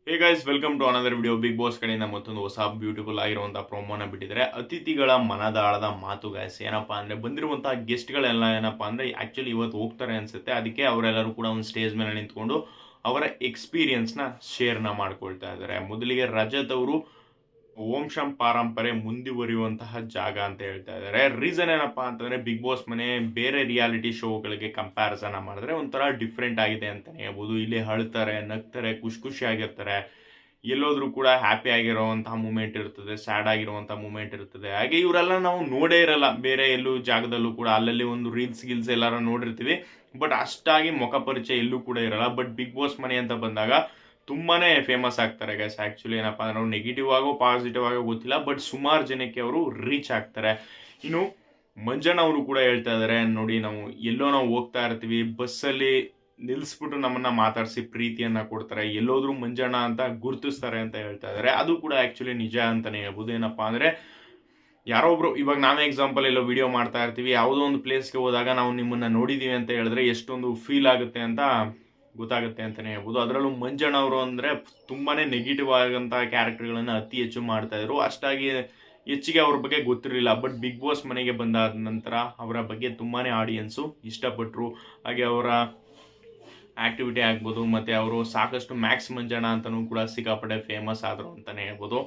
Hey guys, welcome to another video. Bigg Boss ಕಡೆಯಿಂದ ಮತ್ತೊಂದು ಹೊಸ ಬ್ಯೂಟಿಫುಲ್ ಆಗಿರುವಂಥ ಪ್ರೊಮೋನ ಬಿಟ್ಟಿದ್ದಾರೆ. ಅತಿಥಿಗಳ ಮನದಾಳದ ಮಾತು ಗೈಸ್. ಏನಪ್ಪಾ ಅಂದ್ರೆ ಬಂದಿರುವಂತಹ ಗೆಸ್ಟ್ಗಳೆಲ್ಲ ಏನಪ್ಪಾ ಅಂದ್ರೆ ಆಕ್ಚುಲಿ ಇವತ್ತು ಹೋಗ್ತಾರೆ ಅನ್ಸುತ್ತೆ. ಅದಕ್ಕೆ ಅವರೆಲ್ಲರೂ ಕೂಡ ಒಂದು ಸ್ಟೇಜ್ ಮೇಲೆ ನಿಂತ್ಕೊಂಡು ಅವರ ಎಕ್ಸ್ಪೀರಿಯನ್ಸ್ನ ಶೇರ್ನ ಮಾಡ್ಕೊಳ್ತಾ ಇದ್ದಾರೆ. ಮೊದಲಿಗೆ ರಜತ್ ಅವರು ಓಂ ಶಂ ಪಾರಂಪರೆ ಮುಂದುವರಿಯುವಂತಹ ಜಾಗ ಅಂತ ಹೇಳ್ತಾ ಇದ್ದಾರೆ. ರೀಸನ್ ಏನಪ್ಪಾ ಅಂತಂದ್ರೆ ಬಿಗ್ ಬಾಸ್ ಮನೆ ಬೇರೆ ರಿಯಾಲಿಟಿ ಶೋಗಳಿಗೆ ಕಂಪ್ಯಾರಿಸನ್ ಮಾಡಿದ್ರೆ ಒಂಥರ ಡಿಫ್ರೆಂಟ್ ಆಗಿದೆ ಅಂತಾನೆ ಹೇಳ್ಬೋದು. ಇಲ್ಲಿ ಅಳ್ತಾರೆ, ನಗ್ತಾರೆ, ಖುಷಿ ಆಗಿರ್ತಾರೆ. ಎಲ್ಲೋದ್ರೂ ಕೂಡ ಹ್ಯಾಪಿ ಆಗಿರುವಂತಹ ಮೂಮೆಂಟ್ ಇರ್ತದೆ, ಸ್ಯಾಡ್ ಆಗಿರುವಂತಹ ಮೂಮೆಂಟ್ ಇರ್ತದೆ. ಹಾಗೆ ಇವರೆಲ್ಲ ನಾವು ನೋಡೇ ಇರಲ್ಲ ಬೇರೆ ಎಲ್ಲೂ ಜಾಗದಲ್ಲೂ ಕೂಡ. ಅಲ್ಲಲ್ಲಿ ಒಂದು ರೀಲ್ಸ್ ಎಲ್ಲಾರ ನೋಡಿರ್ತೀವಿ, ಬಟ್ ಅಷ್ಟಾಗಿ ಮುಖ ಪರಿಚಯ ಎಲ್ಲೂ ಕೂಡ ಇರಲ್ಲ. ಬಟ್ ಬಿಗ್ ಬಾಸ್ ಮನೆ ಅಂತ ಬಂದಾಗ ತುಂಬಾನೇ ಫೇಮಸ್ ಆಗ್ತಾರೆ ಗೈಸ್. ಆಕ್ಚುಲಿ ಏನಪ್ಪಾ ಅಂದ್ರೆ ನೆಗೆಟಿವ್ ಆಗೋ ಪಾಸಿಟಿವ್ ಆಗೋ ಗೊತ್ತಿಲ್ಲ, ಬಟ್ ಸುಮಾರು ಜನಕ್ಕೆ ಅವರು ರೀಚ್ ಆಗ್ತಾರೆ. ಇನ್ನು ಮಂಜಣ್ಣ ಅವರು ಕೂಡ ಹೇಳ್ತಾ ಇದಾರೆ, ನೋಡಿ ನಾವು ಎಲ್ಲೋ ನಾವು ಹೋಗ್ತಾ ಇರ್ತೀವಿ, ಬಸ್ಸಲ್ಲಿ ನಿಲ್ಸ್ಬಿಟ್ಟು ನಮ್ಮನ್ನ ಮಾತಾಡಿಸಿ ಪ್ರೀತಿಯನ್ನ ಕೊಡ್ತಾರೆ, ಎಲ್ಲೋದ್ರೂ ಮಂಜಣ್ಣ ಅಂತ ಗುರುತಿಸ್ತಾರೆ ಅಂತ ಹೇಳ್ತಾ ಇದಾರೆ. ಅದು ಕೂಡ ಆಕ್ಚುಲಿ ನಿಜ ಅಂತಾನೆ ಹೇಳ್ಬೋದು. ಏನಪ್ಪಾ ಅಂದ್ರೆ ಯಾರೋ ಒಬ್ರು, ಇವಾಗ ನಾವೇ ಎಕ್ಸಾಂಪಲ್ ಎಲ್ಲೋ ವಿಡಿಯೋ ಮಾಡ್ತಾ ಇರ್ತೀವಿ, ಯಾವುದೋ ಒಂದು ಪ್ಲೇಸ್ಗೆ ಹೋದಾಗ ನಾವು ನಿಮ್ಮನ್ನ ನೋಡಿದೀವಿ ಅಂತ ಹೇಳಿದ್ರೆ ಎಷ್ಟೊಂದು ಫೀಲ್ ಆಗುತ್ತೆ ಅಂತ ಗೊತ್ತಾಗುತ್ತೆ ಅಂತಾನೆ ಹೇಳ್ಬೋದು. ಅದರಲ್ಲೂ ಮಂಜಣ್ಣ ಅವರು ಅಂದ್ರೆ ತುಂಬಾನೇ ನೆಗೆಟಿವ್ ಆಗಂತ ಕ್ಯಾರೆಕ್ಟರ್ಗಳನ್ನ ಅತಿ ಹೆಚ್ಚು ಮಾಡ್ತಾ ಇದ್ರು. ಅಷ್ಟಾಗಿ ಹೆಚ್ಚಿಗೆ ಅವ್ರ ಬಗ್ಗೆ ಗೊತ್ತಿರಲಿಲ್ಲ. ಬಟ್ ಬಿಗ್ ಬಾಸ್ ಮನೆಗೆ ಬಂದಾದ ನಂತರ ಅವರ ಬಗ್ಗೆ ತುಂಬಾನೇ ಆಡಿಯನ್ಸು ಇಷ್ಟಪಟ್ಟರು. ಹಾಗೆ ಅವರ ಆಕ್ಟಿವಿಟಿ ಆಗ್ಬೋದು, ಮತ್ತೆ ಅವರು ಸಾಕಷ್ಟು ಮ್ಯಾಕ್ಸ್ ಮಂಜಣ್ಣ ಅಂತಲೂ ಕೂಡ ಸಿಕ್ಕಾಪಟ್ಟೆ ಫೇಮಸ್ ಆದರು ಅಂತಾನೆ ಹೇಳ್ಬೋದು.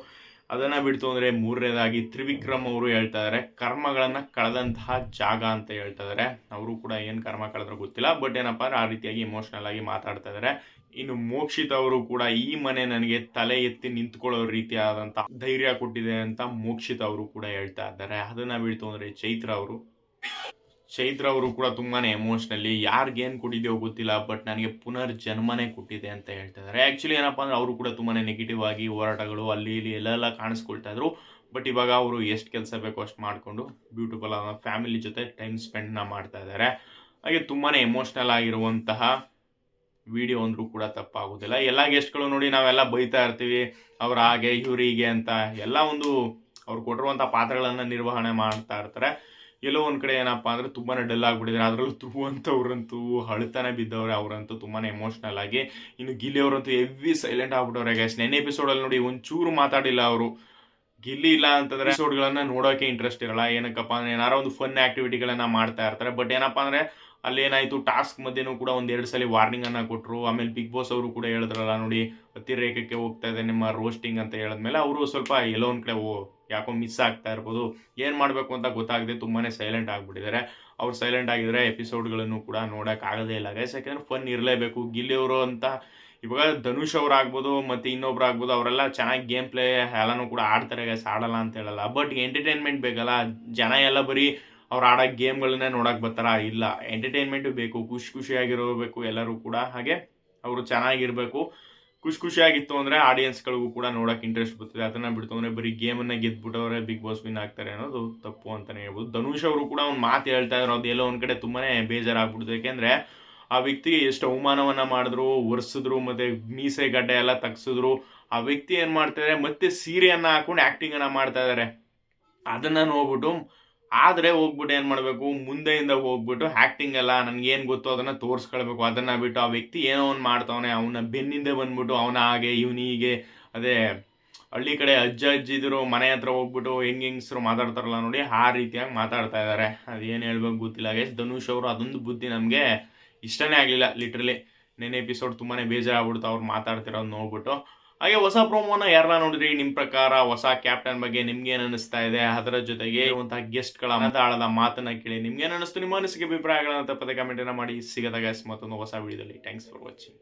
ಅದನ್ನ ಬಿಡ್ತು ಅಂದ್ರೆ ಮೂರನೇದಾಗಿ ತ್ರಿವಿಕ್ರಮ್ ಅವರು ಹೇಳ್ತಾ ಇದಾರೆ, ಕರ್ಮಗಳನ್ನ ಕಳೆದಂತಹ ಜಾಗ ಅಂತ ಹೇಳ್ತಾ ಇದಾರೆ. ಅವರು ಕೂಡ ಏನ್ ಕರ್ಮ ಕಳೆದ್ರು ಗೊತ್ತಿಲ್ಲ, ಬಟ್ ಏನಪ್ಪಾ ಅಂದ್ರೆ ಆ ರೀತಿಯಾಗಿ ಇಮೋಷನಲ್ ಆಗಿ ಮಾತಾಡ್ತಾ ಇದಾರೆ. ಇನ್ನು ಮೋಕ್ಷಿತ್ ಅವರು ಕೂಡ ಈ ಮನೆ ನನಗೆ ತಲೆ ಎತ್ತಿ ನಿಂತ್ಕೊಳ್ಳೋ ರೀತಿಯಾದಂತಹ ಧೈರ್ಯ ಕೊಟ್ಟಿದೆ ಅಂತ ಮೋಕ್ಷಿತ್ ಅವರು ಕೂಡ ಹೇಳ್ತಾ ಇದ್ದಾರೆ. ಅದನ್ನ ಬಿಡ್ತು ಅಂದ್ರೆ ಚೈತ್ರ ಅವರು ಕೂಡ ತುಂಬಾನೇ ಎಮೋಷನಲಿ ಯಾರಿಗೇನು ಕೊಟ್ಟಿದೆಯೋ ಗೊತ್ತಿಲ್ಲ, ಬಟ್ ನನಗೆ ಪುನರ್ಜನ್ಮನೆ ಕೊಟ್ಟಿದೆ ಅಂತ ಹೇಳ್ತಾ ಇದ್ದಾರೆ. ಆಕ್ಚುಲಿ ಏನಪ್ಪಾ ಅಂದ್ರೆ ಅವರು ಕೂಡ ತುಂಬಾನೇ ನೆಗೆಟಿವ್ ಆಗಿ ಹೋರಾಟಗಳು ಅಲ್ಲಿ ಇಲ್ಲಿ ಎಲ್ಲೆಲ್ಲ ಕಾಣಿಸ್ಕೊಳ್ತಾ ಇದ್ರು. ಬಟ್ ಇವಾಗ ಅವರು ಎಷ್ಟು ಕೆಲಸ ಬೇಕೋ ಅಷ್ಟು ಮಾಡಿಕೊಂಡು ಬ್ಯೂಟಿಫುಲ್ ಆದ ಫ್ಯಾಮಿಲಿ ಜೊತೆ ಟೈಮ್ ಸ್ಪೆಂಡ್ನ ಮಾಡ್ತಾ ಇದ್ದಾರೆ. ಹಾಗೆ ತುಂಬಾನೇ ಎಮೋಷನಲ್ ಆಗಿರುವಂತಹ ವಿಡಿಯೋ ಅಂದ್ರೂ ಕೂಡ ತಪ್ಪಾಗೋದಿಲ್ಲ. ಎಲ್ಲ ಗೆಸ್ಟ್ಗಳು ನೋಡಿ ನಾವೆಲ್ಲ ಬೈತಾ ಇರ್ತೀವಿ, ಅವ್ರು ಹಾಗೆ ಇವ್ರು ಹೀಗೆ ಅಂತ. ಎಲ್ಲ ಒಂದು ಅವ್ರು ಕೊಟ್ಟಿರುವಂಥ ಪಾತ್ರಗಳನ್ನು ನಿರ್ವಹಣೆ ಮಾಡ್ತಾ ಇರ್ತಾರೆ. ಎಲ್ಲೋ ಒಂದು ಕಡೆ ಏನಪ್ಪಾ ಅಂದ್ರೆ ತುಂಬಾನೇ ಡಲ್ ಆಗ್ಬಿಟ್ಟಿದ್ದಾರೆ. ಅದರಲ್ಲೂ ಧ್ರುವಂತವ್ರಂತೂ ಅಳ್ತಾನೆ ಬಿದ್ದವ್ರೆ. ಅವರಂತೂ ತುಂಬಾನೇ ಎಮೋಷನಲ್ ಆಗಿ. ಇನ್ನು ಗಿಲ್ಲಿ ಅವರಂತೂ ಹೆವಿ ಸೈಲೆಂಟ್ ಆಗ್ಬಿಟ್ಟವ್ರೆ ಗೈಸ್. ನೆನ್ನೆ ಎಪಿಸೋಡಲ್ಲಿ ನೋಡಿ ಒಂಚೂರು ಮಾತಾಡಿಲ್ಲ ಅವರು. ಗಿಲ್ಲಿ ಇಲ್ಲ ಅಂತಂದ್ರೆ ಎಪಿಸೋಡ್ಗಳನ್ನ ನೋಡೋಕೆ ಇಂಟ್ರೆಸ್ಟ್ ಇರಲ್ಲ. ಏನಕ್ಕಪ್ಪ ಅಂದ್ರೆ ಏನಾರೋ ಒಂದು ಫನ್ ಆಕ್ಟಿವಿಟಿಗಳನ್ನ ಮಾಡ್ತಾ ಇರ್ತಾರೆ. ಬಟ್ ಏನಪ್ಪಾ ಅಂದ್ರೆ ಅಲ್ಲೇನಾಯ್ತು, ಟಾಸ್ಕ್ ಮಧ್ಯೆನೂ ಕೂಡ ಒಂದೆರಡು ಸಲ ವಾರ್ನಿಂಗ್ ಅನ್ನ ಕೊಟ್ಟರು. ಆಮೇಲೆ ಬಿಗ್ ಬಾಸ್ ಅವರು ಕೂಡ ಹೇಳಿದ್ರಲ್ಲ, ನೋಡಿ ಅತಿರೇಕಕ್ಕೆ ಹೋಗ್ತಾ ಇದೆ ನಿಮ್ಮ ರೋಸ್ಟಿಂಗ್ ಅಂತ ಹೇಳಿದ್ಮೇಲೆ ಅವರು ಸ್ವಲ್ಪ ಎಲ್ಲೋ ಒಂದ್ ಕಡೆ ಯಾಕೋ ಮಿಸ್ ಆಗ್ತಾ ಇರ್ಬೋದು. ಏನ್ ಮಾಡ್ಬೇಕು ಅಂತ ಗೊತ್ತಾಗದೆ ತುಂಬಾನೇ ಸೈಲೆಂಟ್ ಆಗ್ಬಿಟ್ಟಿದ್ದಾರೆ. ಅವ್ರು ಸೈಲೆಂಟ್ ಆಗಿದ್ರೆ ಎಪಿಸೋಡ್ಗಳನ್ನು ಕೂಡ ನೋಡಕ್ ಆಗದೇ ಇಲ್ಲ ಗೈಸ್. ಯಾಕಂದ್ರೆ ಫನ್ ಇರಲೇಬೇಕು. ಗಿಲ್ಲಿ ಅವರು ಅಂತ ಇವಾಗ ಧನುಷ್ ಅವ್ರು ಆಗ್ಬೋದು, ಮತ್ತೆ ಇನ್ನೊಬ್ರು ಆಗ್ಬೋದು, ಅವರೆಲ್ಲ ಚೆನ್ನಾಗಿ ಗೇಮ್ ಪ್ಲೇ ಎಲ್ಲಾನು ಕೂಡ ಆಡ್ತಾರೆ ಗೈಸ್, ಆಡಲ್ಲ ಅಂತ ಹೇಳಲ್ಲ. ಬಟ್ ಎಂಟರ್ಟೈನ್ಮೆಂಟ್ ಬೇಕಲ್ಲ. ಜನ ಎಲ್ಲ ಬರೀ ಅವ್ರು ಆಡೋ ಗೇಮ್ಗಳನ್ನೇ ನೋಡಕ್ ಬರ್ತಾರ? ಇಲ್ಲ, ಎಂಟರ್ಟೈನ್ಮೆಂಟ್ ಬೇಕು, ಖುಷಿಯಾಗಿರಬೇಕು ಎಲ್ಲರೂ ಕೂಡ. ಹಾಗೆ ಅವರು ಚೆನ್ನಾಗಿರ್ಬೇಕು. ಖುಷಿಯಾಗಿತ್ತು ಅಂದ್ರೆ ಆಡಿಯನ್ಸ್ಗಳಿಗೂ ಕೂಡ ನೋಡಕ್ ಇಂಟ್ರೆಸ್ಟ್ ಬರ್ತದೆ. ಅದನ್ನ ಬಿಡ್ತು ಅಂದ್ರೆ ಬರೀ ಗೇಮನ್ನ ಗೆದ್ಬಿಟ್ಟವ್ರೆ ಬಿಗ್ ಬಾಸ್ ವಿನ್ ಆಗ್ತಾರೆ ಅನ್ನೋದು ತಪ್ಪು ಅಂತಾನೆ ಹೇಳ್ಬೋದು. ಧನುಷ್ ಅವರು ಕೂಡ ಒಂದು ಮಾತು ಹೇಳ್ತಾ ಇದ್ರು, ಅದು ಎಲ್ಲೋ ಒಂದ್ ಕಡೆ ತುಂಬಾನೇ ಬೇಜಾರಾಗ್ಬಿಡ್ತು. ಯಾಕೆಂದ್ರೆ ಆ ವ್ಯಕ್ತಿಗೆ ಎಷ್ಟು ಅವಮಾನವನ್ನ ಮಾಡಿದ್ರು, ಒರೆಸಿದ್ರು, ಮತ್ತೆ ಮೀಸೆ ಗಡ್ಡೆ ಎಲ್ಲ ತಗ್ಸಿದ್ರು. ಆ ವ್ಯಕ್ತಿ ಏನ್ ಮಾಡ್ತಾರೆ, ಮತ್ತೆ ಸೀರೆಯನ್ನ ಹಾಕೊಂಡು ಆಕ್ಟಿಂಗ್ ಅನ್ನ ಮಾಡ್ತಾ ಇದಾರೆ. ಅದನ್ನ ನೋಡ್ಬಿಟ್ಟು ಆದ್ರೆ ಹೋಗ್ಬಿಟ್ಟು ಏನ್ ಮಾಡ್ಬೇಕು, ಮುಂದೆಯಿಂದ ಹೋಗ್ಬಿಟ್ಟು ಆಕ್ಟಿಂಗ್ ಎಲ್ಲ ನನ್ಗೆ ಏನ್ ಗೊತ್ತು ಅದನ್ನ ತೋರ್ಸ್ಕೊಳ್ಬೇಕು. ಅದನ್ನ ಬಿಟ್ಟು ಆ ವ್ಯಕ್ತಿ ಏನೋ ಒಂದು ಮಾಡ್ತಾವನೆ, ಅವನ ಬೆನ್ನಿಂದೆ ಬಂದ್ಬಿಟ್ಟು ಅವನ ಹಾಗೆ ಇವನಿಗೆ, ಅದೇ ಹಳ್ಳಿ ಕಡೆ ಅಜ್ಜಿದ್ರು ಮನೆ ಹತ್ರ ಹೋಗ್ಬಿಟ್ಟು ಹೆಂಗಸರು ಮಾತಾಡ್ತಾರಲ್ಲ ನೋಡಿ, ಆ ರೀತಿಯಾಗಿ ಮಾತಾಡ್ತಾ ಇದಾರೆ. ಅದೇನ್ ಹೇಳ್ಬೇಕು ಗೊತ್ತಿಲ್ಲ ಗೈಸ್. ಧನುಷ್ ಅವರು ಅದೊಂದು ಬುದ್ಧಿ ನಮ್ಗೆ ಇಷ್ಟನೇ ಆಗ್ಲಿಲ್ಲ. ಲಿಟ್ರಲಿ ನೆನೆ ಎಪಿಸೋಡ್ ತುಂಬಾನೇ ಬೇಜಾರಾಗ್ಬಿಡ್ತು ಅವ್ರು ಮಾತಾಡ್ತಿರೋದು ನೋಡ್ಬಿಟ್ಟು. ಹಾಗೆ ಹೊಸ ಪ್ರೋಮೋನ ಯಾರನ್ನ ನೋಡಿದ್ರಿ? ನಿಮ್ ಪ್ರಕಾರ ಹೊಸ ಕ್ಯಾಪ್ಟನ್ ಬಗ್ಗೆ ನಿಮ್ಗೆ ಏನ್ ಅನಿಸ್ತಾ ಇದೆ? ಅದರ ಜೊತೆಗೆ ಇರುವಂತಹ ಗೆಸ್ಟ್ ಗಳ ಮಾತಾಡದ ಮಾತನ್ನ ಕೇಳಿ ನಿಮ್ಗೆ ಏನ್ ಅನಿಸ್ತು? ನಿಮ್ಮ ಅನಿಸಿಕೆ ಅಭಿಪ್ರಾಯಗಳನ್ನ ತಪ್ಪದೆ ಕಮೆಂಟ್ ಮಾಡಿ. ಸಿಗದ ಗೈಸ್ ಮತ್ತೊಂದು ಹೊಸ ವಿಡಿಯೋದಲ್ಲಿ. Thanks for watching.